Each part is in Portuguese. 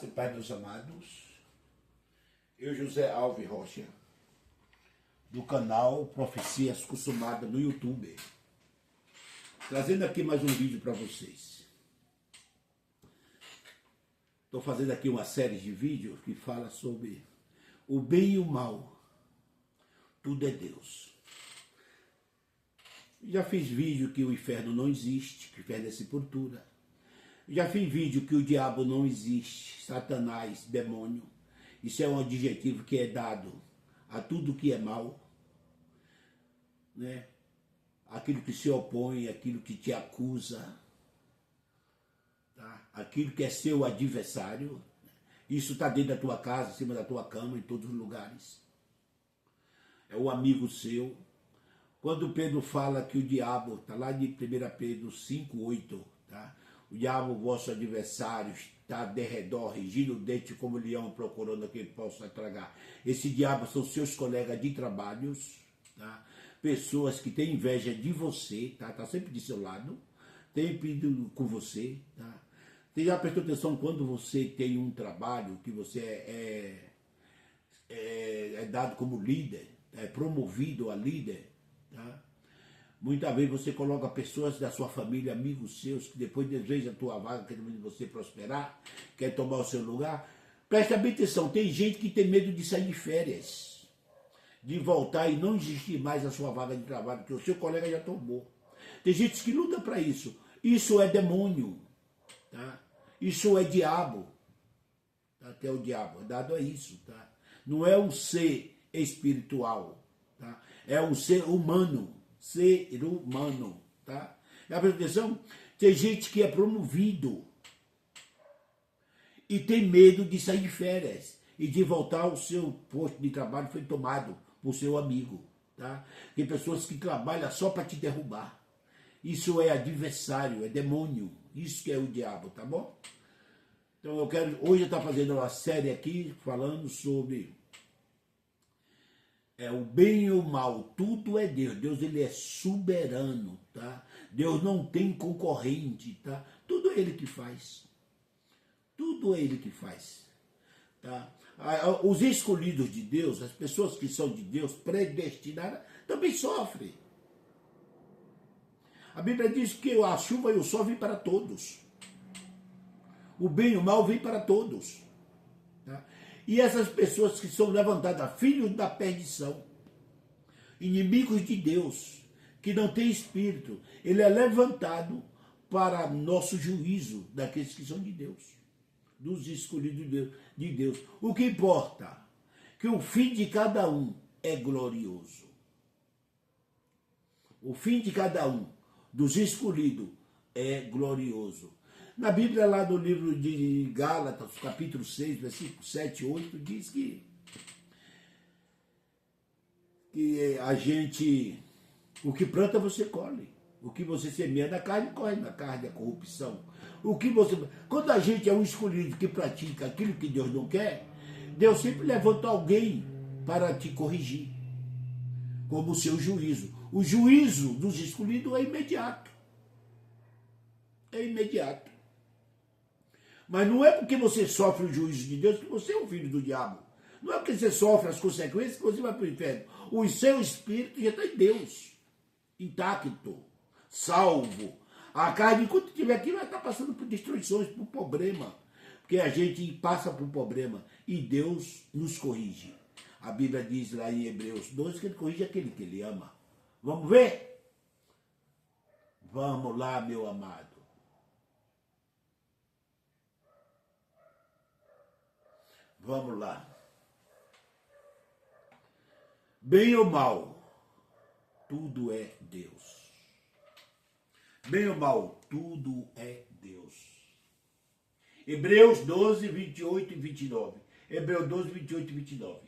Pai, meus amados, eu, José Alves Rocha, do canal Profecias Consumadas no YouTube, trazendo aqui mais um vídeo para vocês. Estou fazendo aqui uma série de vídeos que fala sobre o bem e o mal. Tudo é Deus. Já fiz vídeo que o inferno não existe, que o inferno é sepultura. Já fiz vídeo que o diabo não existe, Satanás, demônio. Isso é um adjetivo que é dado a tudo que é mal, né? Aquilo que se opõe, aquilo que te acusa, tá? Aquilo que é seu adversário. Isso está dentro da tua casa, em cima da tua cama, em todos os lugares. É o amigo seu. Quando Pedro fala que o diabo, está lá de 1 Pedro 5:8, tá? O diabo, vosso adversário, está de redor, rigindo o dente como leão, procurando a quem possa tragar. Esse diabo são seus colegas de trabalhos, tá? Pessoas que têm inveja de você, tá? Tá sempre de seu lado, tem pedido com você, tá? Você já prestou atenção quando você tem um trabalho que você é dado como líder, é promovido a líder, tá? Muitas vezes você coloca pessoas da sua família, amigos seus, que depois desejam a tua vaga, querendo você prosperar, quer tomar o seu lugar. Presta bem atenção, tem gente que tem medo de sair de férias, de voltar e não existir mais a sua vaga de trabalho, porque o seu colega já tomou. Tem gente que luta para isso. Isso é demônio, tá? Isso é diabo. Até o diabo é dado a isso, tá? Não é um ser espiritual, tá? É um ser humano. Ser humano, tá? E a atenção, tem gente que é promovido e tem medo de sair de férias e de voltar ao seu posto de trabalho foi tomado por seu amigo, tá? Tem pessoas que trabalham só para te derrubar. Isso é adversário, é demônio, isso que é o diabo, tá bom? Então hoje eu estou fazendo uma série aqui falando sobre o bem e o mal, tudo é Deus. Deus, ele é soberano, tá? Deus não tem concorrente, tá? Tudo é ele que faz. Tudo é ele que faz, tá? Os escolhidos de Deus, as pessoas que são de Deus, predestinadas, também sofrem. A Bíblia diz que a chuva e o sol vêm para todos. O bem e o mal vêm para todos, tá? E essas pessoas que são levantadas, filhos da perdição, inimigos de Deus, que não tem espírito, ele é levantado para nosso juízo daqueles que são de Deus, dos escolhidos de Deus. O que importa? Que o fim de cada um é glorioso. O fim de cada um dos escolhidos é glorioso. Na Bíblia, lá no livro de Gálatas, capítulo 6, versículo 7 e 8, diz que a gente, o que planta você colhe. O que você semeia na carne, corre na carne, a corrupção. Quando a gente é um escolhido que pratica aquilo que Deus não quer, Deus sempre levanta alguém para te corrigir, como o seu juízo. O juízo dos escolhidos é imediato. É imediato. Mas não é porque você sofre o juízo de Deus que você é um filho do diabo. Não é porque você sofre as consequências que você vai para o inferno. O seu espírito já está em Deus, intacto, salvo. A carne, enquanto estiver aqui, vai estar passando por destruições, por problema. Porque a gente passa por problema e Deus nos corrige. A Bíblia diz lá em Hebreus 12 que ele corrige aquele que ele ama. Vamos ver? Vamos lá, meu amado. Vamos lá. Bem ou mal, tudo é Deus. Bem ou mal, tudo é Deus. Hebreus 12, 28 e 29. Hebreus 12, 28 e 29.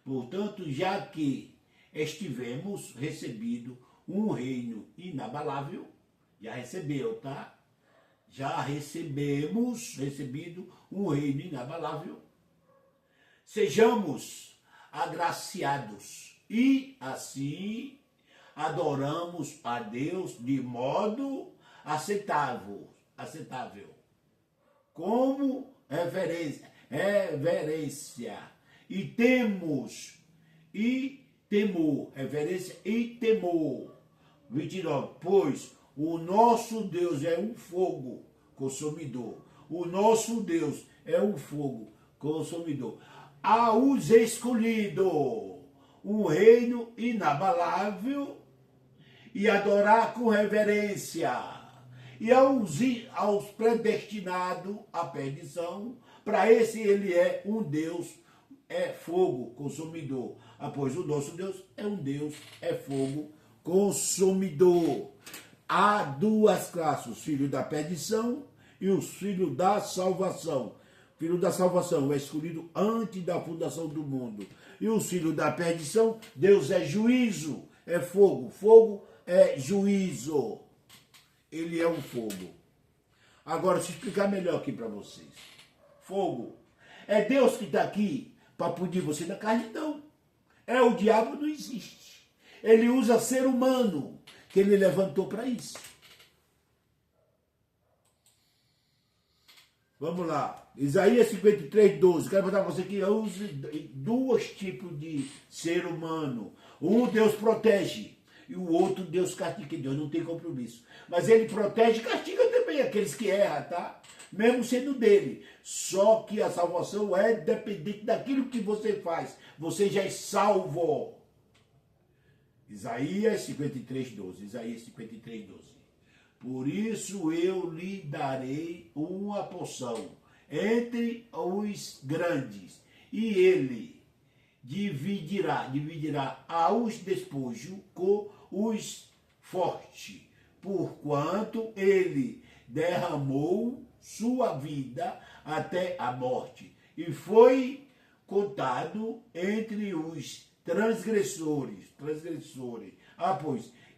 Portanto, já que estivemos recebido um reino inabalável, já recebeu, tá? Já recebido um reino inabalável, sejamos agraciados e assim adoramos a Deus de modo aceitável, como reverência. E temos, e temor, reverência e temor. 29. Pois o nosso Deus é um fogo consumidor. O nosso Deus é um fogo consumidor. Aos escolhidos, um reino inabalável, e adorar com reverência. E aos predestinados à perdição, para esse ele é um Deus, é fogo consumidor. Pois o nosso Deus é um Deus, é fogo consumidor. Há duas classes, os filhos da perdição e os filhos da salvação. Filho da salvação é escolhido antes da fundação do mundo. E os filhos da perdição, Deus é juízo, é fogo. Fogo é juízo. Ele é um fogo. Agora, deixa eu explicar melhor aqui para vocês. Fogo. É Deus que está aqui para punir você na carne? Não. É o diabo, não existe. Ele usa ser humano que ele levantou para isso. Vamos lá. Isaías 53, 12. Quero botar você que use dois tipos de ser humano. Um Deus protege e o outro Deus castiga. Deus não tem compromisso. Mas ele protege e castiga também aqueles que erram, tá? Mesmo sendo dele. Só que a salvação é dependente daquilo que você faz. Você já é salvo. Isaías 53, 12. Isaías 53, 12. Por isso eu lhe darei uma porção entre os grandes, e ele dividirá aos despojos com os fortes, porquanto ele derramou sua vida até a morte, e foi contado entre os transgressores. Pois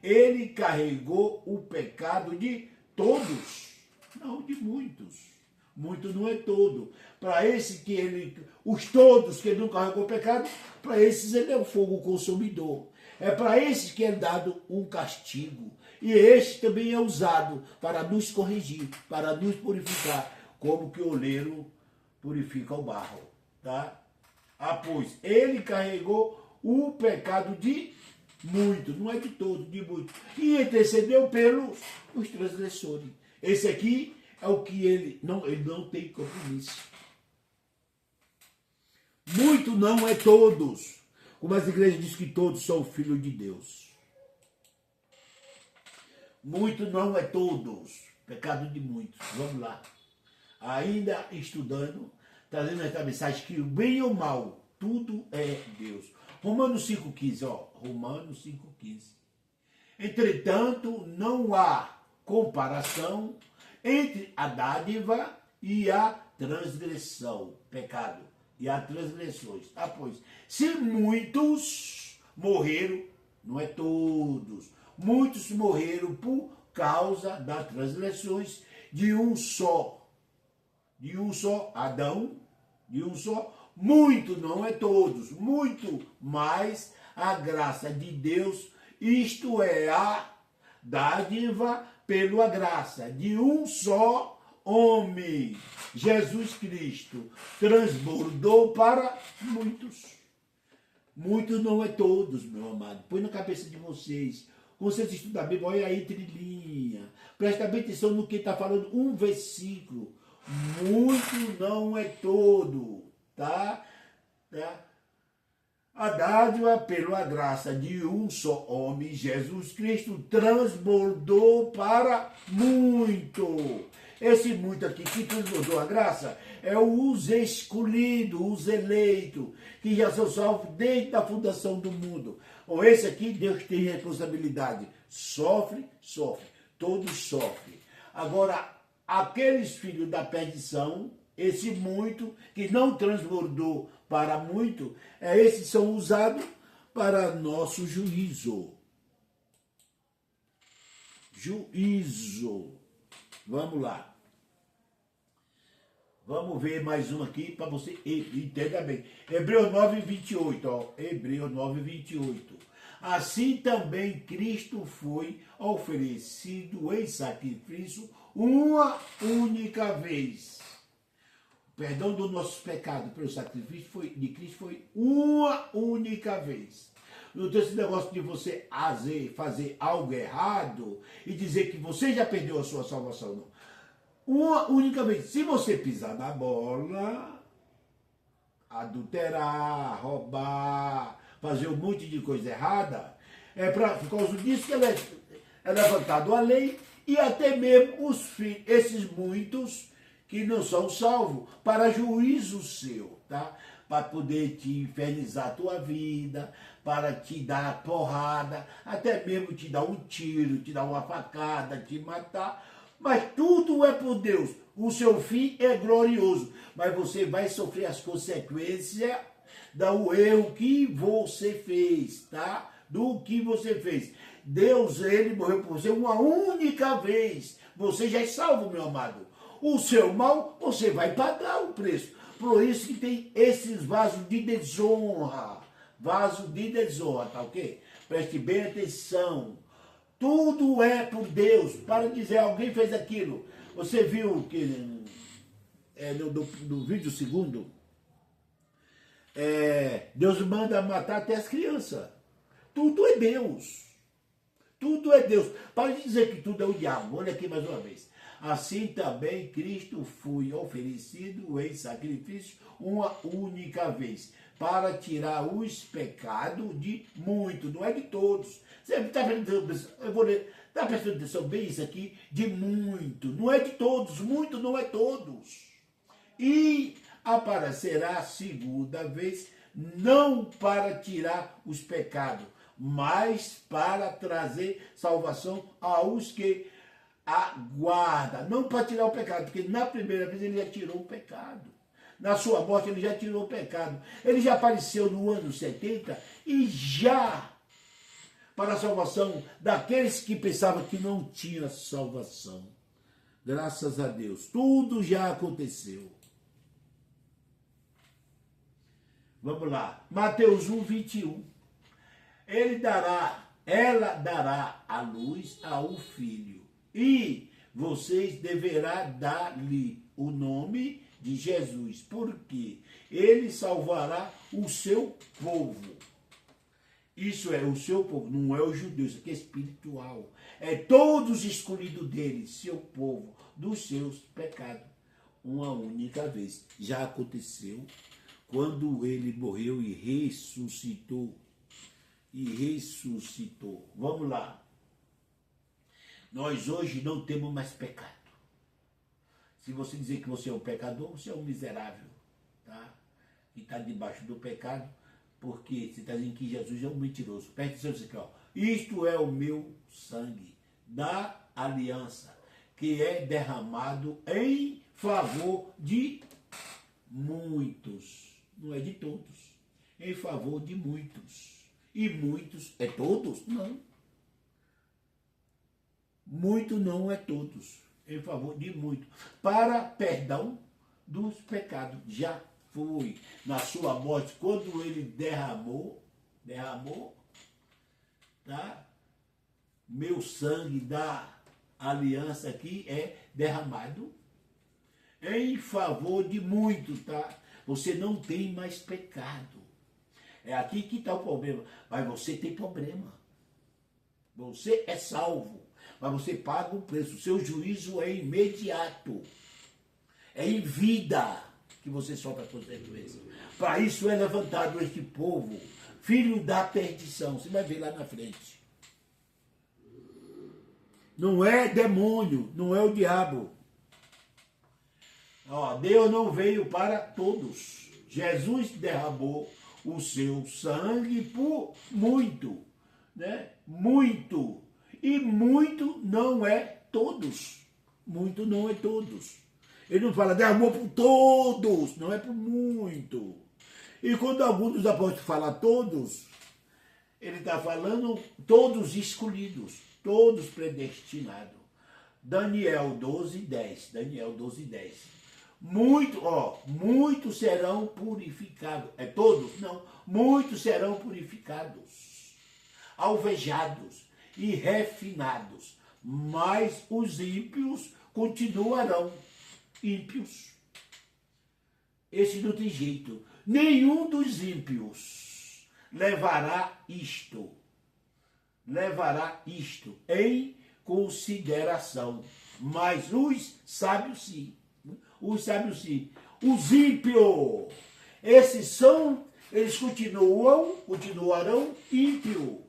ele carregou o pecado de todos, não de muitos. Muito não é todo. Para esse que ele, os todos que ele não carregou o pecado, para esses ele é o fogo consumidor. É para esses que é dado um castigo. E este também é usado para nos corrigir, para nos purificar, como que o oleiro purifica o barro, tá? Pois ele carregou o pecado de muito, não é de todo, de muito. E intercedeu pelos os transgressores. Esse aqui é o que ele não tem compromisso. Muito não é todos. Como as igrejas dizem que todos são filhos de Deus. Muito não é todos. Pecado de muitos. Vamos lá. Ainda estudando, trazendo essa mensagem que o bem ou o mal, tudo é Deus. Romanos 5,15, ó. Romanos 5,15. Entretanto, não há comparação entre a dádiva e a transgressão, pecado, e as transgressões. Pois, se muitos morreram, não é todos, muitos morreram por causa das transgressões de um só Adão, de um só, muito, não é todos, muito mais a graça de Deus, isto é, a dádiva pela graça de um só homem, Jesus Cristo, transbordou para muitos. Muitos não é todos, meu amado. Põe na cabeça de vocês. Quando vocês estudam a Bíblia, olha aí entre linha. Presta bem atenção no que está falando um versículo. Muito não é todo, tá? A dádiva pela graça de um só homem, Jesus Cristo, transbordou para muito. Esse muito aqui que transbordou a graça é os escolhidos, os eleitos, que já são salvos desde a fundação do mundo. Ou esse aqui, Deus tem responsabilidade. Sofre, todos sofrem. Agora, aqueles filhos da perdição, esse muito, que não transbordou para muito, esses são usados para nosso juízo. Vamos lá. Vamos ver mais um aqui para você entender bem. Hebreus 9, 28. Ó. Hebreus 9, 28. Assim também Cristo foi oferecido em sacrifício uma única vez perdão dos nossos pecados pelo sacrifício de Cristo foi uma única vez. Não tem esse negócio de você fazer algo errado e dizer que você já perdeu a sua salvação, não. Uma única vez. Se você pisar na bola, adulterar, roubar, fazer um monte de coisa errada, por causa disso que é levantado a lei e até mesmo esses muitos que não são salvos, para juízo seu, tá? Para poder te infernizar a tua vida, para te dar porrada, até mesmo te dar um tiro, te dar uma facada, te matar. Mas tudo é por Deus. O seu fim é glorioso, mas você vai sofrer as consequências do erro que você fez, tá? Do que você fez. Deus, ele morreu por você uma única vez. Você já é salvo, meu amado. O seu mal, você vai pagar o preço. Por isso que tem esses vasos de desonra. Vaso de desonra, tá ok? Preste bem atenção. Tudo é por Deus. Para dizer, alguém fez aquilo. Você viu que no vídeo segundo, Deus manda matar até as crianças. Tudo é Deus. Tudo é Deus. Para dizer que tudo é o diabo. Olha aqui mais uma vez. Assim também Cristo foi oferecido em sacrifício uma única vez, para tirar os pecados de muitos, não é de todos. Você está prestando atenção bem isso aqui? De muito, não é de todos, muito não é todos. E aparecerá a segunda vez, não para tirar os pecados, mas para trazer salvação aos que aguarda, não para tirar o pecado, porque na primeira vez ele já tirou o pecado. Na sua morte ele já tirou o pecado. Ele já apareceu no ano 70 e já para a salvação daqueles que pensavam que não tinha salvação. Graças a Deus, tudo já aconteceu. Vamos lá, Mateus 1, 21. Ela dará à luz a um filho. E vocês deverão dar-lhe o nome de Jesus, porque ele salvará o seu povo. Isso é o seu povo, não é o judeu, isso aqui é espiritual. É todos escolhidos dele, seu povo, dos seus pecados. Uma única vez. Já aconteceu quando ele morreu e ressuscitou. Vamos lá. Nós hoje não temos mais pecado. Se você dizer que você é um pecador, você é um miserável, tá? Que está debaixo do pecado, porque você está dizendo que Jesus é um mentiroso. Preste atenção aqui, ó. Isto é o meu sangue da aliança, que é derramado em favor de muitos. Não é de todos. Em favor de muitos. E muitos é todos? Não. Muito não é todos, em favor de muito, para perdão dos pecados. Já foi na sua morte, quando ele derramou, tá? Meu sangue da aliança aqui é derramado em favor de muito, tá? Você não tem mais pecado. É aqui que está o problema. Mas você tem problema. Você é salvo. Mas você paga o preço. O seu juízo é imediato. É em vida que você sofre a consequência. Para isso é levantado este povo, filho da perdição. Você vai ver lá na frente. Não é demônio, não é o diabo. Ó, Deus não veio para todos. Jesus derramou o seu sangue por muito, né? Muito. E muito não é todos. Muito não é todos. Ele não fala derramou por todos, não é por muito. E quando algum dos apóstolos fala todos, ele está falando todos escolhidos, todos predestinados. Daniel 12:10. Daniel 12:10. Muitos serão purificados. É todos? Não. Muitos serão purificados, alvejados e refinados, mas os ímpios continuarão ímpios. Esse não tem jeito. Nenhum dos ímpios levará isto em consideração. Mas os sábios sim. Os sábios sim. Os ímpios, eles continuarão ímpio.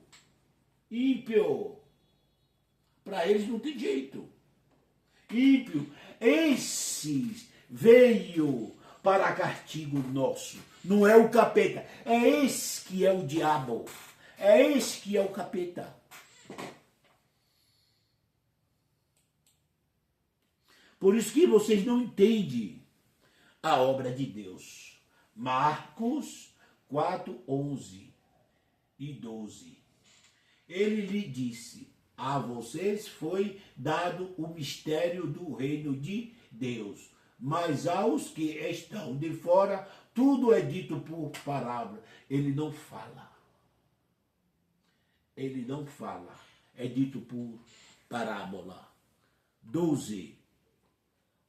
Para eles não tem jeito. Ímpio. Esses veio para castigo nosso. Não é o capeta. É esse que é o diabo. É esse que é o capeta. Por isso que vocês não entendem a obra de Deus. Marcos 4, 11 e 12. Ele lhe disse: a vocês foi dado o mistério do reino de Deus, mas aos que estão de fora, tudo é dito por parábola. Ele não fala. É dito por parábola. 12.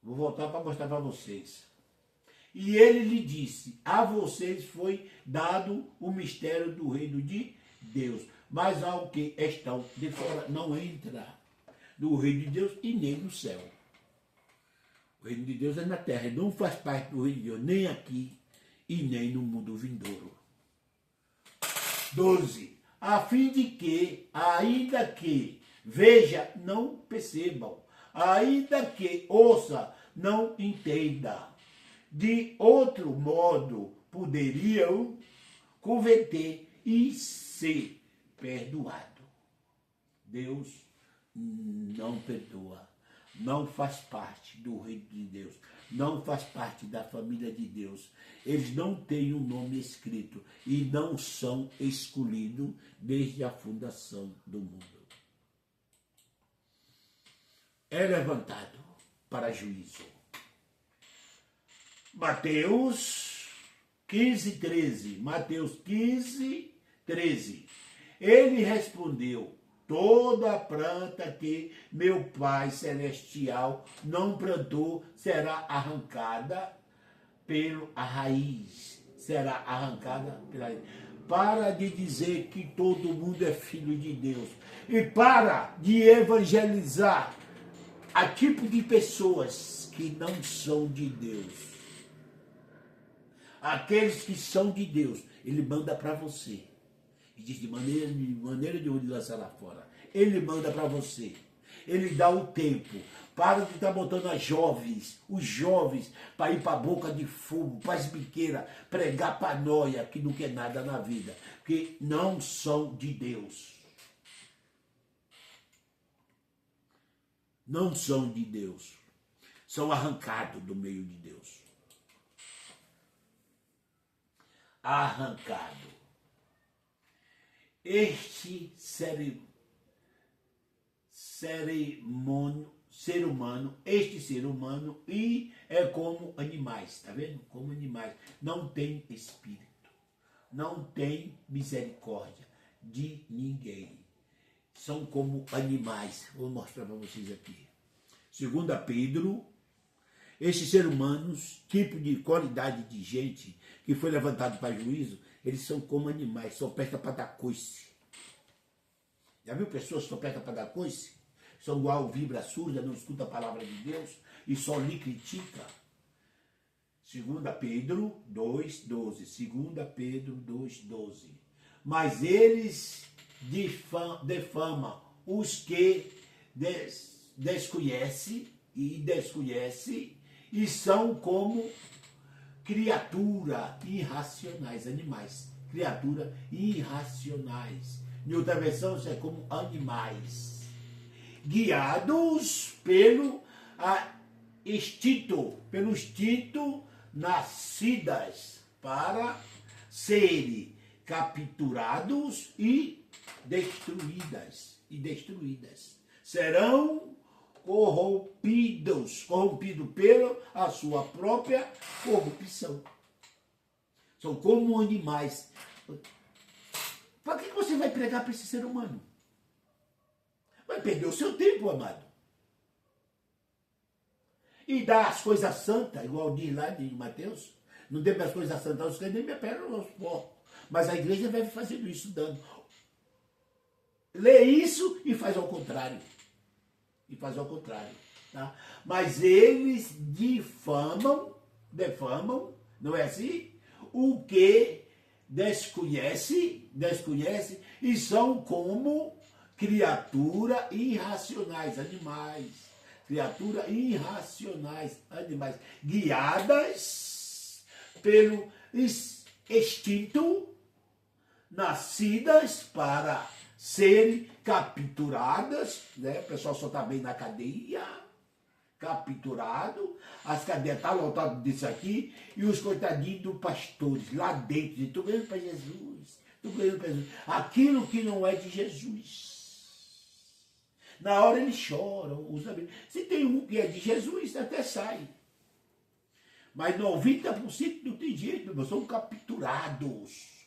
Vou voltar para mostrar para vocês. E ele lhe disse: a vocês foi dado o mistério do reino de Deus, mas ao que estão de fora não entra no reino de Deus e nem no céu. O reino de Deus é na terra, ele não faz parte do reino de Deus, nem aqui e nem no mundo vindouro. 12. A fim de que, ainda que veja, não percebam, ainda que ouça, não entenda. De outro modo, poderiam converter e ser perdoado. Deus não perdoa, não faz parte do reino de Deus, não faz parte da família de Deus. Eles não têm um nome escrito e não são escolhidos desde a fundação do mundo. É levantado para juízo. Mateus 15, 13. Mateus 15, 13. Ele respondeu: toda planta que meu Pai Celestial não plantou será arrancada pela raiz. Será arrancada pela raiz. Para de dizer que todo mundo é filho de Deus. E para de evangelizar a tipo de pessoas que não são de Deus. Aqueles que são de Deus, ele manda para você. E diz de maneira de onde lançar lá fora. Ele manda para você. Ele dá o tempo. Para de estar botando os jovens, para ir para a boca de fogo, para as biqueiras, pregar panóia, que não quer nada na vida. Porque não são de Deus. Não são de Deus. São arrancados do meio de Deus. Arrancado. Este ser humano e é como animais, tá vendo? Como animais. Não tem espírito, não tem misericórdia de ninguém. São como animais. Vou mostrar para vocês aqui. 2 Pedro, estes seres humanos, tipo de qualidade de gente que foi levantado para juízo, eles são como animais, só prestam para dar coice. Já viu pessoas que só prestam para dar coice? São igual vibra surda, não escuta a palavra de Deus e só lhe critica. 2 Pedro 2,12. 2 Pedro 2,12. Mas eles defamam os que desconhecem e são como criaturas irracionais, animais. Criaturas irracionais. Em outra versão, isso é como animais. Guiados pelo instinto, nascidas para serem capturados e destruídas. Serão corrompidos pela sua própria corrupção. São como animais. Para que você vai pregar para esse ser humano? Vai perder o seu tempo, amado. E dar as coisas santas, igual diz lá em Mateus, Não tem mais coisa santa, os crentes nem me apelam aos porcos. Mas a igreja deve fazer isso, dando. Lê isso e faz ao contrário. E faz ao contrário. Tá? Mas eles defamam, não é assim? O que desconhece e são como criaturas irracionais, animais. Criaturas irracionais, animais, guiadas pelo instinto, nascidas para serem capturadas, né? O pessoal só está bem na cadeia, capturado, as cadeias estão lotadas disso aqui, e os coitadinhos dos pastores lá dentro, estou ganhando para Jesus, estou ganhando para Jesus. Aquilo que não é de Jesus. Na hora eles choram, se tem um que é de Jesus, até sai. Mas 90% não tem jeito, meu, são capturados.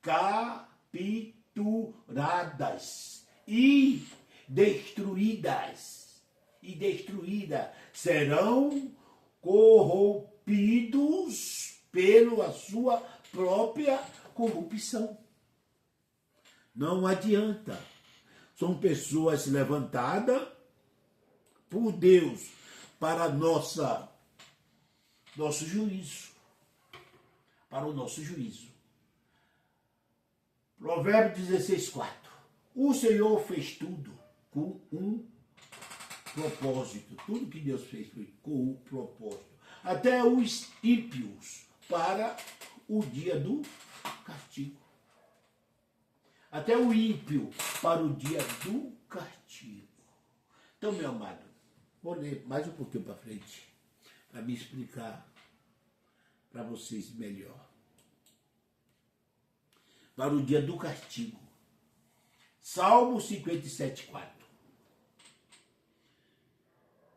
Capturadas e destruídas. Serão corrompidos pela sua própria corrupção. Não adianta. São pessoas levantadas por Deus para nosso juízo. Para o nosso juízo. Provérbios 16:4. O Senhor fez tudo com um propósito. Tudo que Deus fez foi com um propósito. Até os ímpios para o dia do castigo. Até o ímpio para o dia do castigo. Então, meu amado, vou ler mais um pouquinho para frente, para me explicar para vocês melhor. Para o dia do castigo. Salmo 57:4.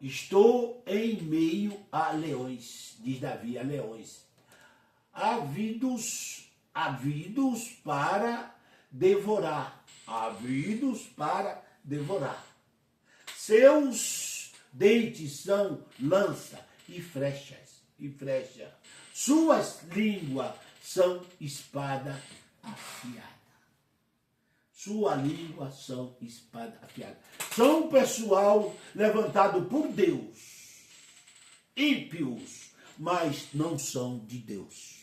Estou em meio a leões, diz Davi, a leões, ávidos para devorar, Seus dentes são lança e flecha. Suas línguas são espada afiada. São um pessoal levantado por Deus, ímpios, mas não são de Deus.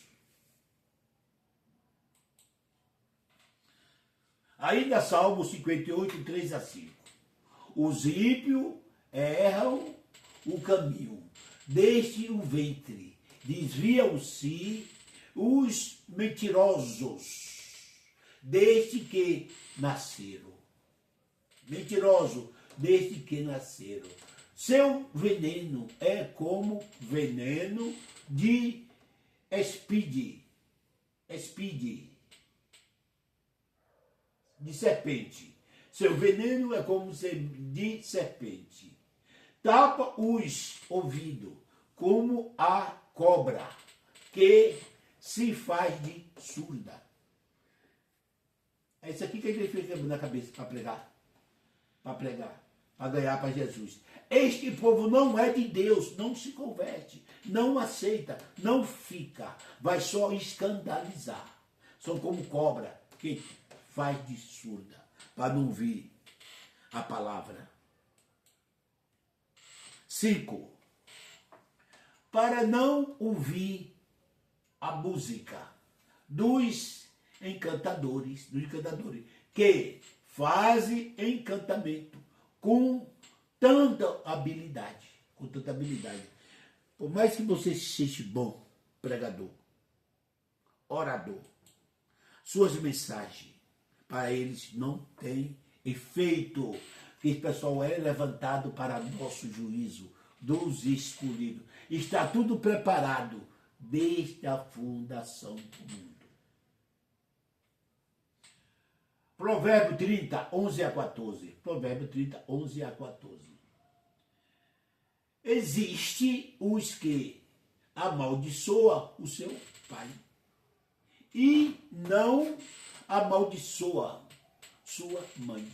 Ainda Salmo 58, 3-5. Os ímpios erram o caminho, desde o ventre, desviam-se os mentirosos, desde que nasceram. Seu veneno é como veneno de de serpente. Seu veneno é como de serpente. Tapa os ouvidos como a cobra que se faz de surda. É isso aqui que a igreja fica na cabeça para pregar, para ganhar para Jesus. Este povo não é de Deus, não se converte, não aceita, não fica, vai só escandalizar. São como cobra que faz de surda, para não ouvir a palavra. 5. Para não ouvir a música dos encantadores, que fazem encantamento com tanta habilidade. Por mais que você seja bom pregador, orador, suas mensagens para eles não têm efeito. Esse pessoal é levantado para nosso juízo dos escolhidos. Está tudo preparado desde a fundação do mundo. Provérbio 30, 11-14. Provérbio 30, 11-14. Existe os que amaldiçoam o seu pai e não amaldiçoa sua mãe.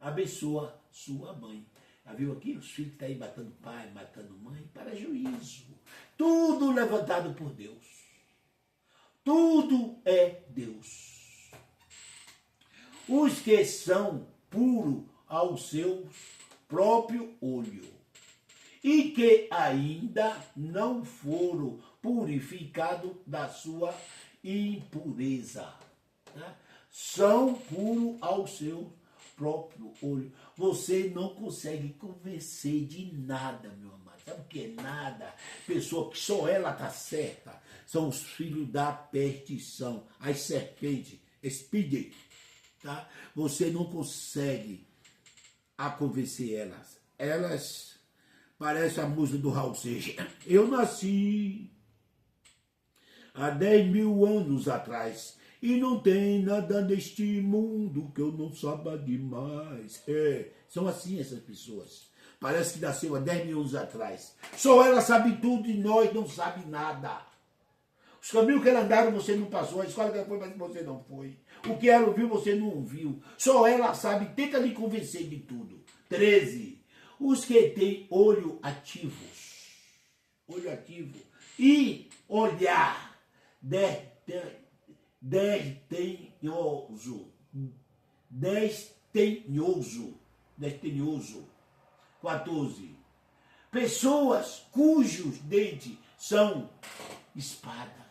Abençoa sua mãe. Já viu aqui? Os filhos que estão aí matando pai, matando mãe, para juízo. Tudo levantado por Deus. Tudo é Deus. Os que são puros ao seu próprio olho e que ainda não foram purificados da sua impureza. Tá? São puros ao seu próprio olho. Você não consegue convencer de nada, meu amado. Sabe o que é nada? Pessoa que só ela está certa. São os filhos da perdição. As serpentes, speed, tá? Você não consegue convencer elas. Elas parecem a música do Raul Seixas. Eu nasci há 10.000 anos atrás. E não tem nada neste mundo que eu não saiba demais. São assim essas pessoas. Parece que nasceu há 10.000 anos atrás. Só ela sabe tudo e nós não sabe nada. Os caminhos que ela andaram você não passou. A escola que ela foi, mas você não foi. O que ela ouviu você não ouviu. Só ela sabe. Tenta lhe convencer de tudo. 13. Os que têm olho ativos. Olho ativo. E olhar desdenhoso. 14. Pessoas cujos dentes são espada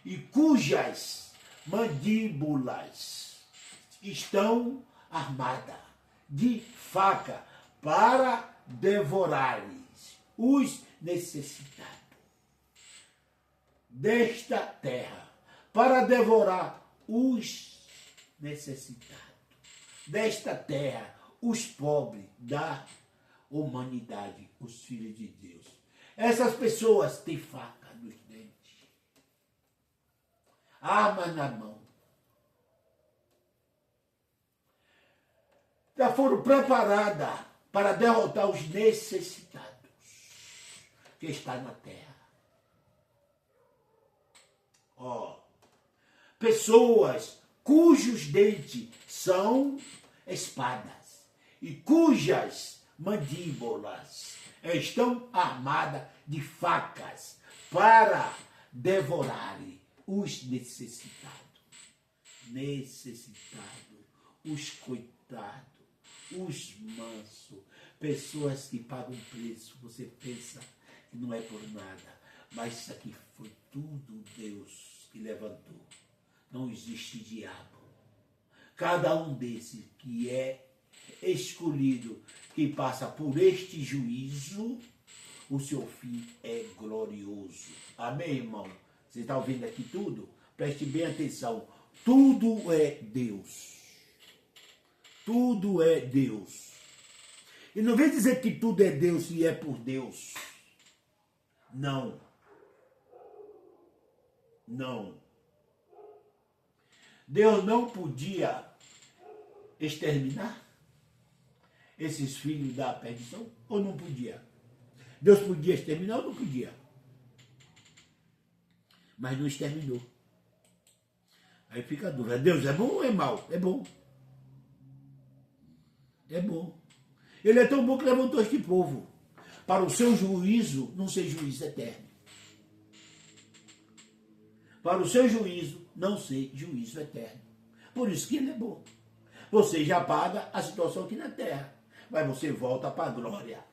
e cujas mandíbulas estão armadas de faca para devorarem os necessitados desta terra, para devorar os necessitados desta terra, os pobres da humanidade, os filhos de Deus. Essas pessoas têm faca nos dentes, arma na mão. Já foram preparadas para derrotar os necessitados que estão na terra. Pessoas cujos dentes são espadas e cujas mandíbulas estão armadas de facas para devorarem os necessitados. Os coitados, os mansos, pessoas que pagam preço. Você pensa que não é por nada, mas isso aqui foi tudo Deus que levantou. Não existe diabo. Cada um desses que é escolhido, que passa por este juízo, o seu fim é glorioso. Amém, irmão? Você está ouvindo aqui tudo? Preste bem atenção. Tudo é Deus. Tudo é Deus. E não vem dizer que tudo é Deus e é por Deus. Não. Não. Deus não podia exterminar esses filhos da perdição? Ou não podia? Deus podia exterminar ou não podia? Mas não exterminou. Aí fica a dúvida. Deus é bom ou é mau? É bom. É bom. Ele é tão bom que levantou este povo para o seu juízo não ser juízo eterno. Para o seu juízo não ser juízo eterno. Por isso que ele é bom. Você já paga a situação aqui na terra, mas você volta para a glória,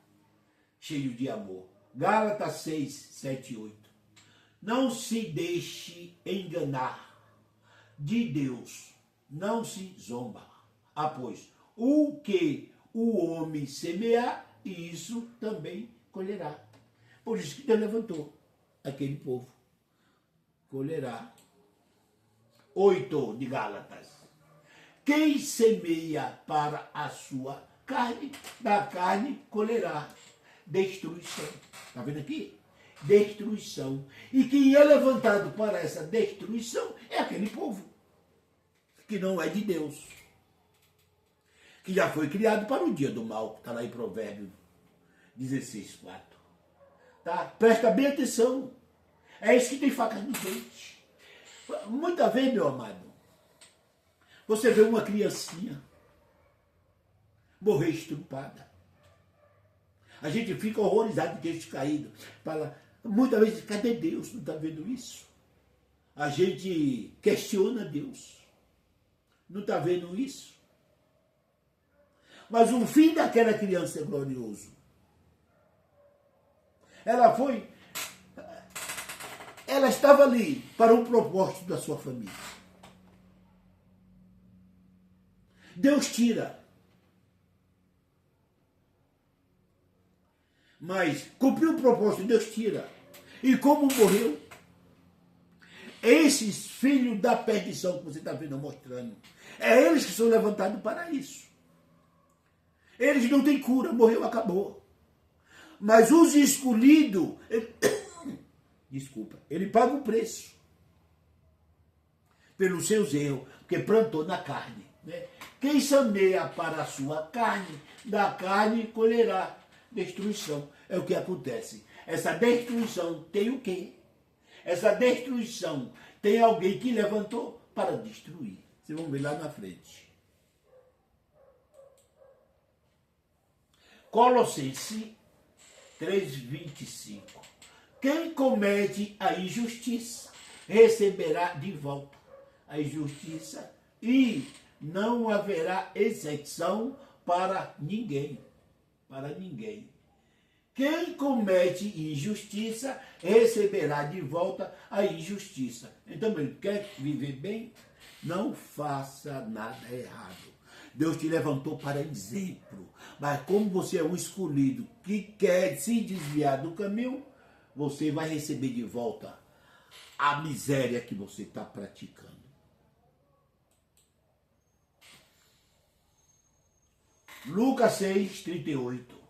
cheio de amor. Gálatas 6, 7 e 8. Não se deixe enganar. De Deus não se zomba. Pois o que o homem semear, isso também colherá. Por isso que Deus levantou aquele povo. Colherá. 8 de Gálatas. Quem semeia para a sua carne, da carne colherá destruição. Está vendo aqui? Destruição. E quem é levantado para essa destruição é aquele povo que não é de Deus, que já foi criado para o dia do mal, que está lá em Provérbios 16, 4. Tá? Presta bem atenção. É isso que tem facas no dente. Muita vez, meu amado, você vê uma criancinha morrer estrupada. A gente fica horrorizado de queixo caído. Fala, Muitas vezes, cadê Deus? Não está vendo isso? A gente questiona Deus. Não está vendo isso? Mas o fim daquela criança é glorioso. Ela estava ali para um propósito da sua família. Deus tira. Mas cumpriu o propósito, Deus tira. E como morreu? Esses filhos da perdição que você está vendo mostrando, é eles que são levantados para isso. Eles não têm cura, morreu, acabou. Mas os escolhidos, ele paga o preço pelos seus erros, porque plantou na carne. Né? Quem semeia para a sua carne, da carne colherá destruição. É o que acontece. Essa destruição tem o quê? Essa destruição tem alguém que levantou para destruir. Vocês vão ver lá na frente. Colossenses 3:25. Quem comete a injustiça receberá de volta a injustiça e não haverá exceção para ninguém. Para ninguém. Quem comete injustiça receberá de volta a injustiça. Então, ele quer viver bem? Não faça nada errado. Deus te levantou para exemplo. Mas como você é um escolhido que quer se desviar do caminho, você vai receber de volta a miséria que você está praticando. Lucas 6:38.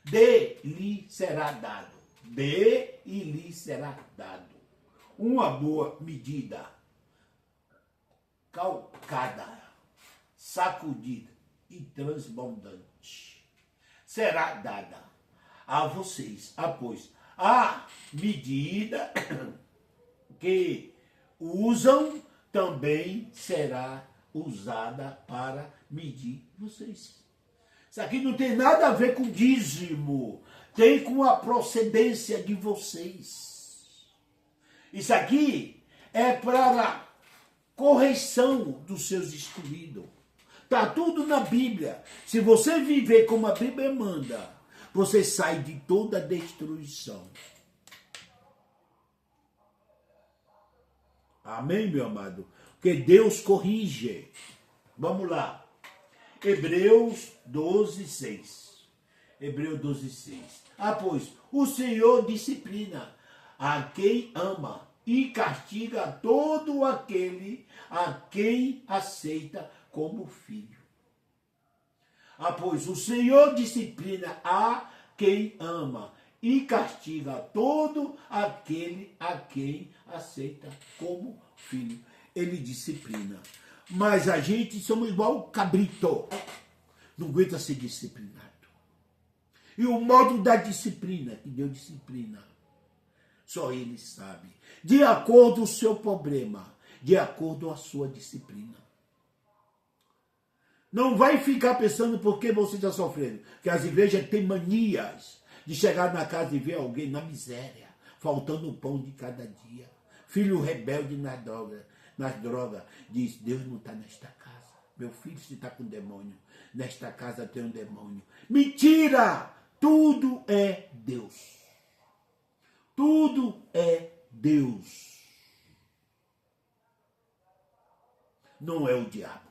Dê-lhe será dado. Dê e lhe será dado. Uma boa medida, calcada, sacudida e transbordante, será dada a vocês, após a medida que usam também será usada para medir vocês. Isso aqui não tem nada a ver com dízimo, tem com a procedência de vocês. Isso aqui é para correção dos seus escolhidos. Está tudo na Bíblia. Se você viver como a Bíblia manda, você sai de toda destruição. Amém, meu amado? Porque Deus corrige. Vamos lá. Hebreus 12:6. Hebreus 12:6. Pois o Senhor disciplina a quem ama e castiga todo aquele a quem aceita como filho. Pois o Senhor disciplina a quem ama e castiga todo aquele a quem aceita como filho. Ele disciplina. Mas a gente somos igual o cabrito. Não aguenta ser disciplinado. E o modo da disciplina, que Deus disciplina, só Ele sabe. De acordo com o seu problema, de acordo com a sua disciplina. Não vai ficar pensando por que você está sofrendo. Que as igrejas têm manias de chegar na casa e ver alguém na miséria, faltando o pão de cada dia. Filho rebelde nas drogas, diz, Deus não está nesta casa. Meu filho, se está com demônio, nesta casa tem um demônio. Mentira! Tudo é Deus. Tudo é Deus. Não é o diabo.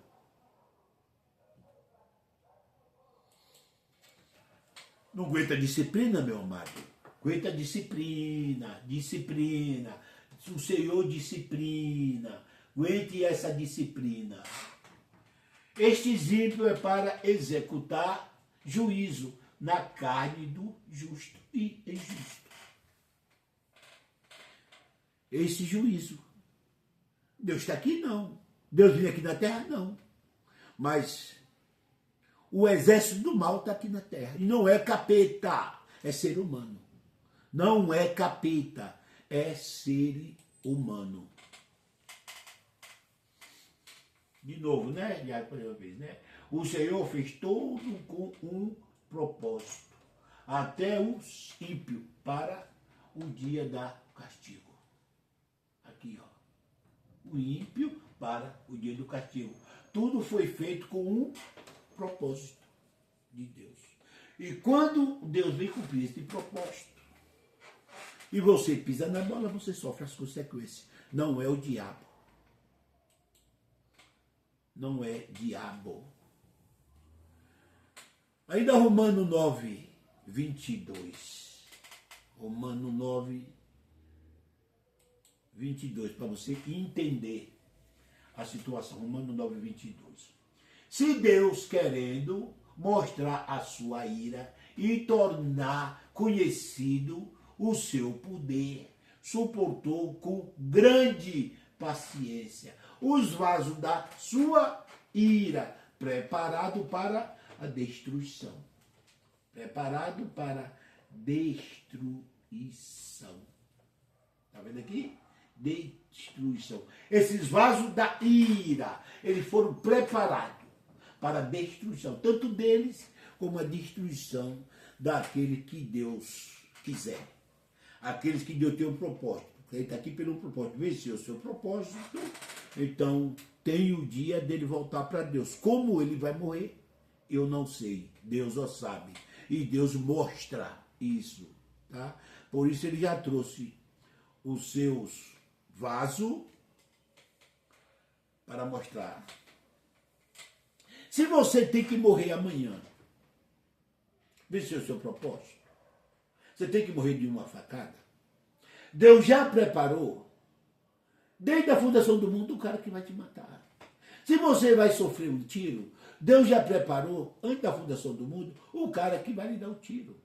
Não aguenta disciplina, meu amado? Aguenta disciplina. O Senhor disciplina. Aguente essa disciplina. Este exemplo é para executar juízo na carne do justo e injusto. Esse juízo. Deus está aqui? Não. Deus vem aqui na terra? Não. Mas o exército do mal está aqui na terra. E não é capeta, é ser humano. Não é capeta, é ser humano. De novo, né? Já por uma vez, né? O Senhor fez todo com um propósito. Até os ímpios para o dia da castigo. Aqui, ó. O ímpio para o dia do castigo. Tudo foi feito com um propósito de Deus. E quando Deus vem cumprir esse propósito, e você pisa na bola, você sofre as consequências. Não é o diabo. Não é diabo. Ainda Romano 9, 22. Romano 9, 22, para você entender a situação. Romano 9, 22. Se Deus, querendo mostrar a sua ira e tornar conhecido o seu poder, suportou com grande paciência os vasos da sua ira, preparado para a destruição. Preparado para destruição. Está vendo aqui? Destruição. Esses vasos da ira, eles foram preparados para a destruição, tanto deles como a destruição daquele que Deus quiser. Aqueles que Deus tem um propósito. Ele está aqui pelo propósito. Venceu o seu propósito, então tem o dia dele voltar para Deus. Como ele vai morrer, eu não sei. Deus o sabe. E Deus mostra isso. Tá? Por isso ele já trouxe os seus vasos para mostrar. Se você tem que morrer amanhã, venceu o seu propósito, você tem que morrer de uma facada, Deus já preparou, desde a fundação do mundo, o cara que vai te matar. Se você vai sofrer um tiro, Deus já preparou, antes da fundação do mundo, o cara que vai lhe dar o tiro.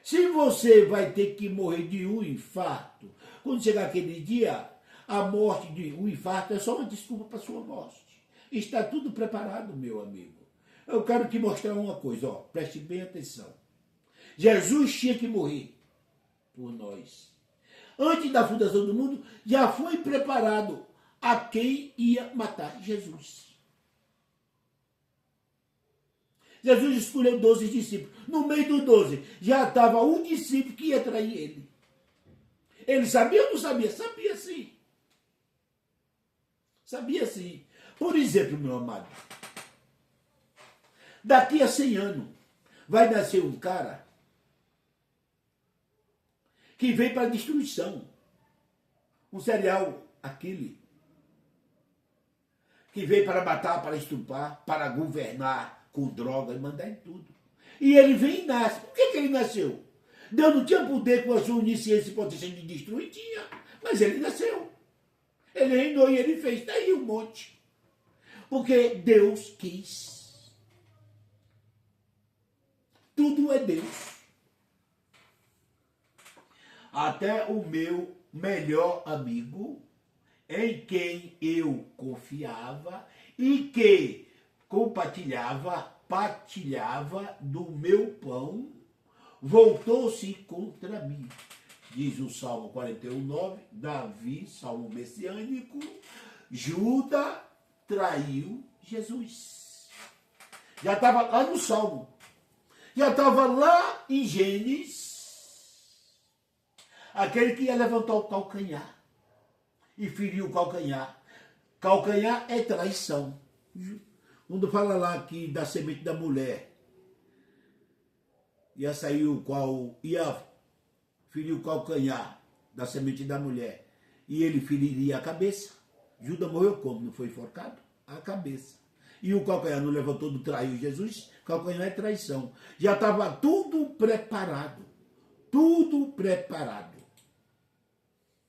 Se você vai ter que morrer de um infarto, quando chegar aquele dia, a morte de um infarto é só uma desculpa para a sua morte. Está tudo preparado, meu amigo. Eu quero te mostrar uma coisa, ó, preste bem atenção. Jesus tinha que morrer por nós. Antes da fundação do mundo, já foi preparado a quem ia matar Jesus. Jesus escolheu 12 discípulos. No meio dos 12, já estava um discípulo que ia trair ele. Ele sabia ou não sabia? Sabia sim. Sabia sim. Por exemplo, meu amado, daqui a 100 anos, vai nascer um cara que veio para a destruição. Um serial killer. Que veio para matar, para estuprar, para governar com droga e mandar em tudo. E ele vem e nasce. Por que ele nasceu? Deus não tinha poder com a sua onisciência e potência de destruir? Tinha. Mas ele nasceu. Ele reinou e ele fez. Daí um monte. Porque Deus quis. Tudo é Deus. Até o meu melhor amigo, em quem eu confiava e que partilhava do meu pão, voltou-se contra mim. Diz o Salmo 41:9, Davi, salmo messiânico, Judas traiu Jesus. Já estava lá no Salmo. Já estava lá em Gênesis. Aquele que ia levantar o calcanhar e ferir o calcanhar. Calcanhar é traição. Quando fala lá que da semente da mulher ia sair o qual ia ferir o calcanhar da semente da mulher e ele feriria a cabeça. Judas morreu como? Não foi enforcado? A cabeça. E o calcanhar não levantou, não traiu Jesus? Calcanhar é traição. Já estava tudo preparado. Tudo preparado.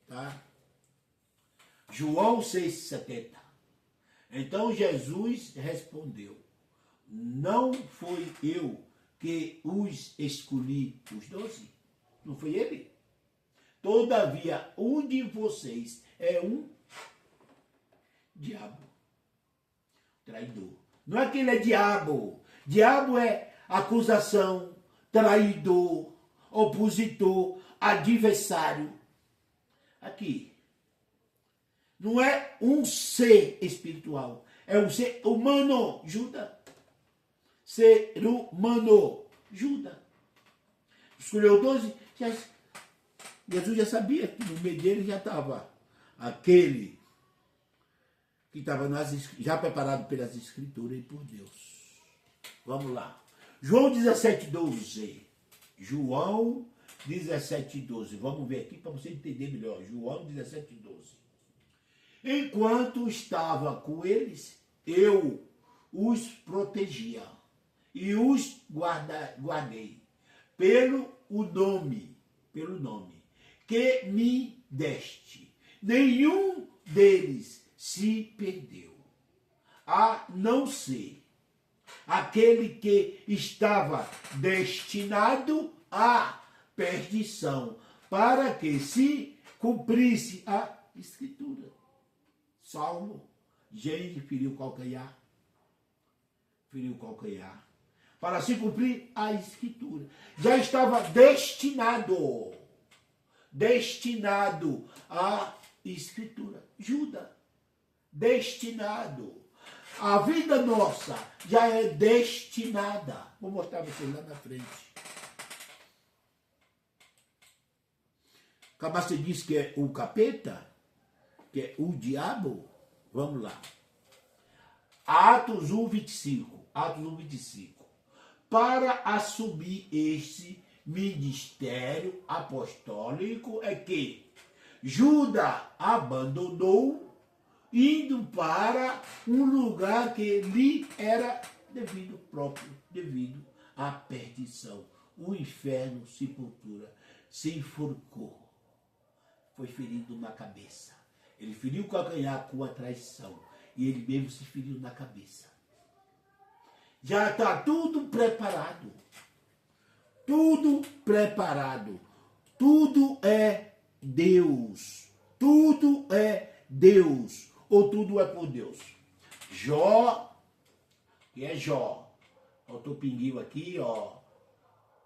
Tá? João 6,70. Então Jesus respondeu: não foi eu que os escolhi, os 12? Não foi ele? Todavia, um de vocês é um diabo. Traidor. Não é que ele é diabo. Diabo é acusação, traidor, opositor, adversário. Aqui. Não é um ser espiritual. É um ser humano. Judas. Ser humano. Judas. Escolheu 12. Jesus já sabia que no meio dele já estava aquele que estava já preparado pelas Escrituras e por Deus. Vamos lá. João 17:12. João 17:12. Vamos ver aqui para você entender melhor. João 17:12. Enquanto estava com eles, eu os protegia e os guardei pelo nome que me deste. Nenhum deles se perdeu, a não ser aquele que estava destinado à perdição, para que se cumprisse a Escritura. Salmo, gente, feriu o calcanhar. Para se cumprir a Escritura. Já estava destinado à Escritura. Judas, destinado. A vida nossa já é destinada. Vou mostrar para vocês lá na frente. Acabaste disse que é o capeta, que é o diabo. Vamos lá. Atos 1:25. Atos 1:25. Para assumir este ministério apostólico é que Judas abandonou, indo para um lugar que lhe era devido à perdição. O inferno, sepultura, se enforcou. Foi ferido na cabeça. Ele feriu o calcanhar com a traição. E ele mesmo se feriu na cabeça. Já está tudo preparado. Tudo preparado. Tudo é Deus. Tudo é Deus. Ou tudo é por Deus. Jó, que é Jó. Faltou pinguinho aqui, ó.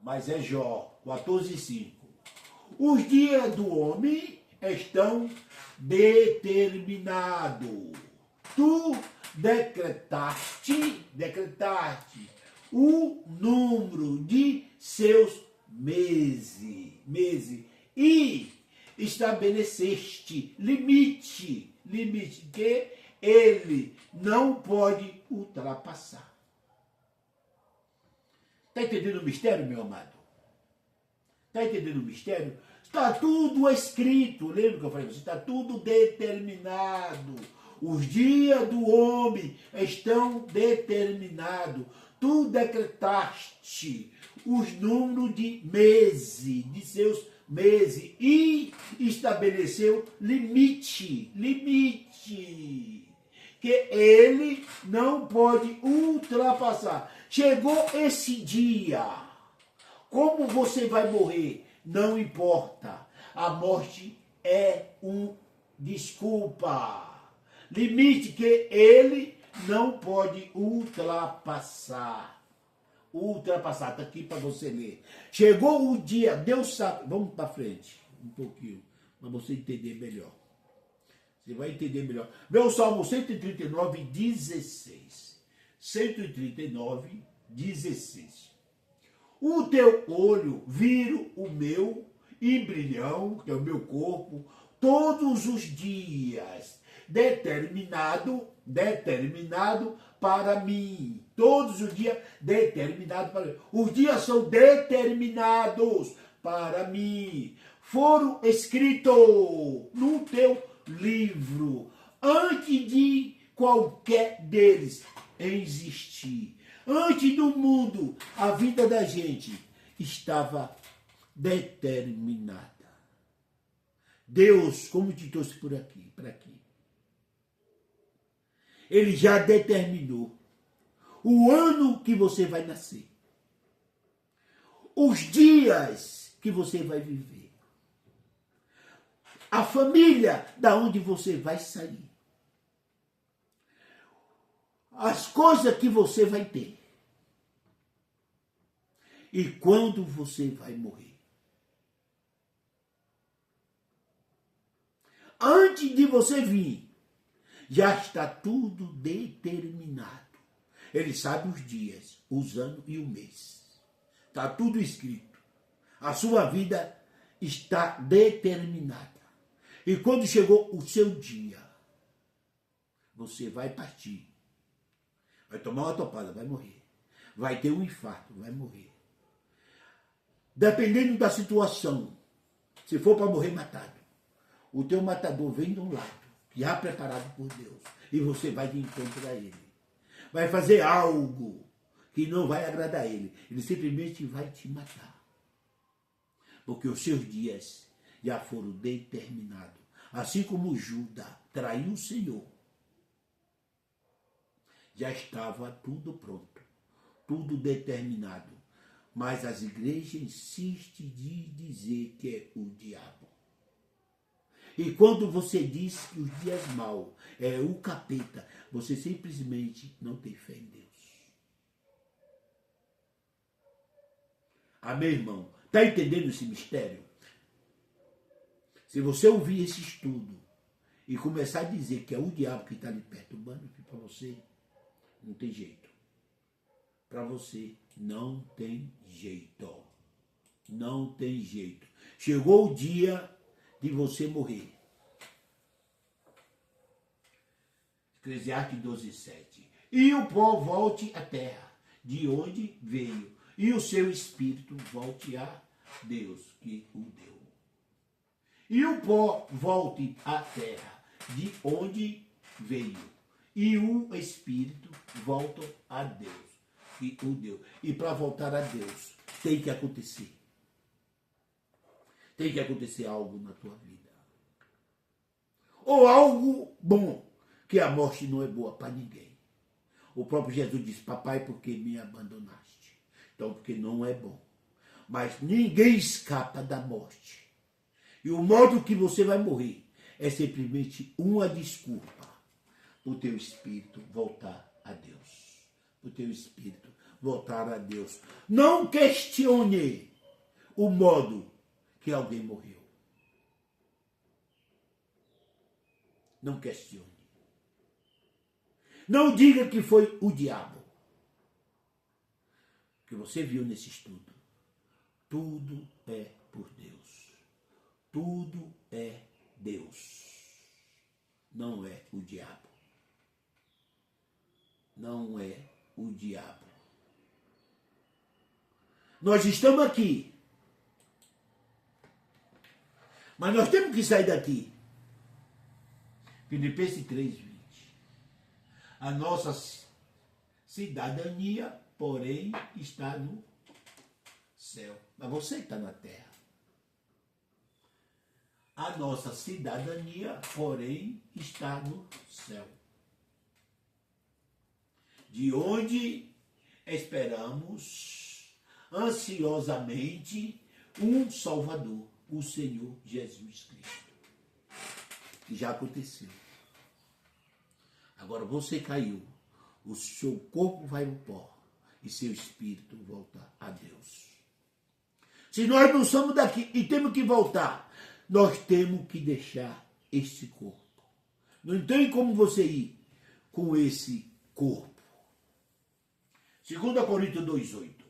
Mas é Jó, 14:5. Os dias do homem estão determinados. Tu decretaste o número de seus meses e estabeleceste limite que ele não pode ultrapassar. Está entendendo o mistério, meu amado? Está entendendo o mistério? Está tudo escrito. Lembra que eu falei para você? Está tudo determinado. Os dias do homem estão determinados. Tu decretaste os números de meses, de seus meses, e estabeleceu limite, que ele não pode ultrapassar. Chegou esse dia. Como você vai morrer? Não importa. A morte é desculpa. Limite que ele não pode ultrapassar. Está aqui para você ler. Chegou o dia, Deus sabe. Vamos para frente um pouquinho, para você entender melhor. Você vai entender melhor. Vê o Salmo 139:16. 139:16. O teu olho vira o meu embrião, que é o meu corpo, todos os dias, determinado para mim. Todos os dias determinado para mim. Os dias são determinados para mim. Foram escritos no teu livro antes de qualquer deles existir. Antes do mundo, a vida da gente estava determinada. Deus, como te trouxe por aqui, para aqui, Ele já determinou o ano que você vai nascer, os dias que você vai viver, a família da onde você vai sair, as coisas que você vai ter e quando você vai morrer. Antes de você vir, já está tudo determinado. Ele sabe os dias, os anos e o mês. Está tudo escrito. A sua vida está determinada. E quando chegou o seu dia, você vai partir. Vai tomar uma topada, vai morrer. Vai ter um infarto, vai morrer. Dependendo da situação, se for para morrer matado, o teu matador vem de um lado, já preparado por Deus, e você vai de encontro a ele. Vai fazer algo que não vai agradar a ele. Ele simplesmente vai te matar. Porque os seus dias já foram determinados. Assim como Judas traiu o Senhor, já estava tudo pronto, tudo determinado. Mas as igrejas insistem de dizer que é o diabo. E quando você diz que os dias maus é o capeta, você simplesmente não tem fé em Deus. Amém, irmão? Está entendendo esse mistério? Se você ouvir esse estudo e começar a dizer que é o diabo que está ali perturbando, para você não tem jeito. Para você não tem jeito. Não tem jeito. Chegou o dia de você morrer. Eclesiastes 12:7. E o pó volte à terra, de onde veio, e o seu espírito volte a Deus, que o deu. E o pó volte à terra, de onde veio, e o espírito volta a Deus, que o deu. E para voltar a Deus, tem que acontecer. Tem que acontecer algo na tua vida. Ou algo bom, que a morte não é boa para ninguém. O próprio Jesus disse, papai, por que me abandonaste? Então, porque não é bom. Mas ninguém escapa da morte. E o modo que você vai morrer é simplesmente uma desculpa para o teu espírito voltar a Deus. Para o teu espírito voltar a Deus. Não questione o modo que alguém morreu. Não questione. Não diga que foi o diabo. Que você viu nesse estudo. Tudo é por Deus. Tudo é Deus. Não é o diabo. Não é o diabo. Nós estamos aqui. Mas nós temos que sair daqui. Filipenses 3:20. A nossa cidadania, porém, está no céu. Mas você está na terra. A nossa cidadania, porém, está no céu. De onde esperamos ansiosamente um Salvador, o Senhor Jesus Cristo. Que já aconteceu. Agora você caiu, o seu corpo vai no pó e seu espírito volta a Deus. Se nós não somos daqui e temos que voltar, nós temos que deixar esse corpo. Não tem como você ir com esse corpo. 2 Coríntios 2:8.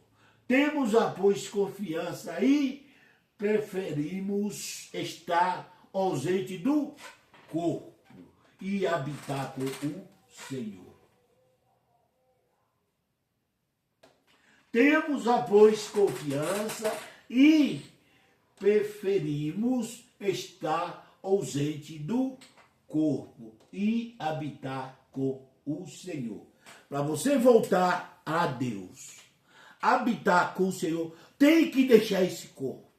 Temos, pois, confiança e preferimos estar ausente do corpo e habitar com o Senhor. Temos, pois, confiança e preferimos estar ausente do corpo e habitar com o Senhor. Para você voltar a Deus, habitar com o Senhor, tem que deixar esse corpo.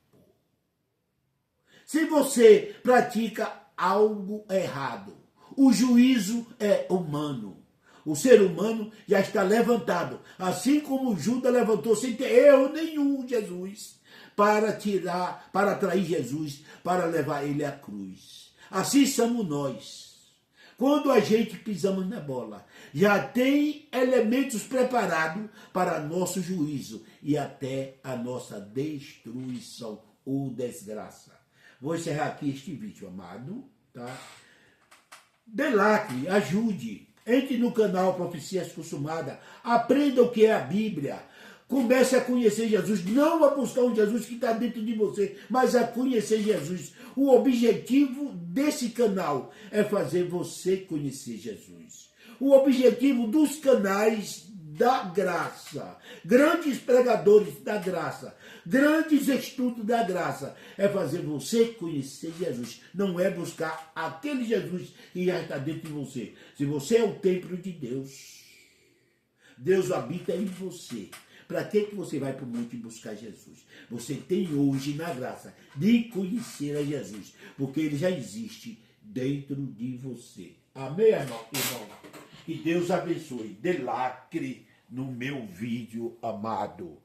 Se você pratica algo errado, o juízo é humano. O ser humano já está levantado, assim como Judas levantou sem ter erro nenhum, Jesus, para atrair Jesus, para levar ele à cruz. Assim somos nós. Quando a gente pisamos na bola, já tem elementos preparados para nosso juízo e até a nossa destruição ou desgraça. Vou encerrar aqui este vídeo, amado, tá? Delacre, ajude, entre no canal Profecias Consumadas, aprenda o que é a Bíblia, Comece a conhecer Jesus, não a buscar um Jesus que está dentro de você, mas a conhecer Jesus. O objetivo desse canal é fazer você conhecer Jesus. O objetivo dos canais da graça, grandes pregadores da graça, grandes estudos da graça, é fazer você conhecer Jesus. Não é buscar aquele Jesus que já está dentro de você. Se você é o templo de Deus, Deus habita em você. Para que você vai para o monte buscar Jesus? Você tem hoje na graça de conhecer a Jesus, porque ele já existe dentro de você. Amém, irmão? Que Deus abençoe. Dê lacre no meu vídeo amado.